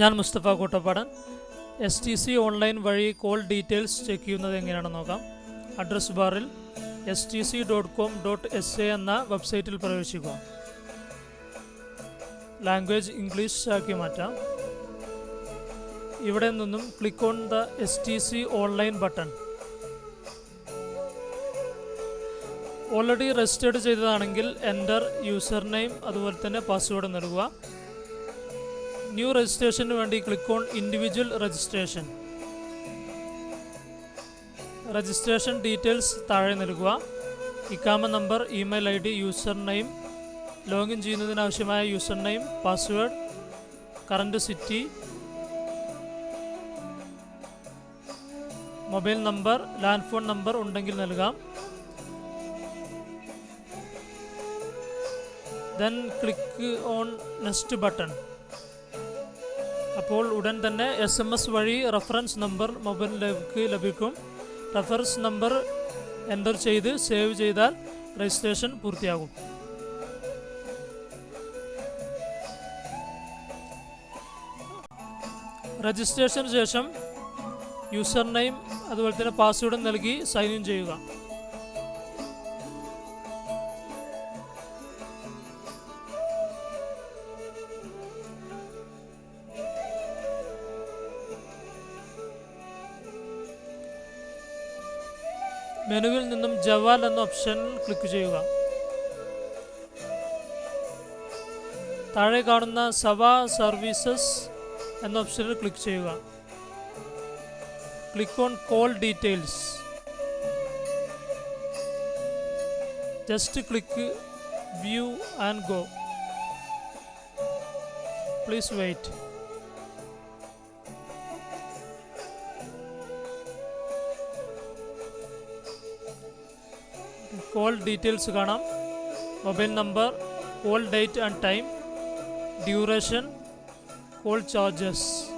ഞാൻ Mustafa കോട്ടപ്പാടൻ. STC online വഴി call details check ചെയ്യുന്നത് എങ്ങനെയാണെന്ന് നോക്കാം. അഡ്രസ് ബാറിൽ stc.com.sa എന്ന വെബ്സൈറ്റിൽ പ്രവേശിക്കുക. ലാംഗ്വേജ് ഇംഗ്ലീഷ് ആക്കി മാറ്റാം. ഇവിടെ നിന്നും click on the STC online button. Already registered ചെയ്തതാണെങ്കിൽ എൻ്റർ യൂസർ നെയിം അതുപോലെ തന്നെ പാസ്വേഡ് നൽകുക. ന്യൂ രജിസ്ട്രേഷന് വേണ്ടി click on individual registration. Registration details താഴെ നൽകുക. ഇക്കാമ number, email ID, user name, login ചെയ്യുന്നതിനാവശ്യമായ user name, password, current city, mobile number, land phone number ഉണ്ടെങ്കിൽ നൽകാം. Then click on next button. അപ്പോൾ ഉടൻ തന്നെ SMS വഴി റെഫറൻസ് നമ്പർ മൊബൈലിലേക്ക് ലഭിക്കും. റെഫറൻസ് നമ്പർ എൻ്റർ ചെയ്ത് സേവ് ചെയ്താൽ രജിസ്ട്രേഷൻ പൂർത്തിയാകും. രജിസ്ട്രേഷന് ശേഷം യൂസർ നെയിം അതുപോലെ തന്നെ പാസ്വേഡും നൽകി സൈൻ ഇൻ ചെയ്യുക. മെനുവിൽ നിന്നും ജവാൽ എന്ന ഓപ്ഷനിൽ ക്ലിക്ക് ചെയ്യുക. താഴെ കാണുന്ന സവ സർവീസസ് എന്ന ഓപ്ഷനിൽ ക്ലിക്ക് ചെയ്യുക. Click on call details. Just click view and go. Please wait. Call details കാണാം. Mobile number, call date and time, duration, call charges.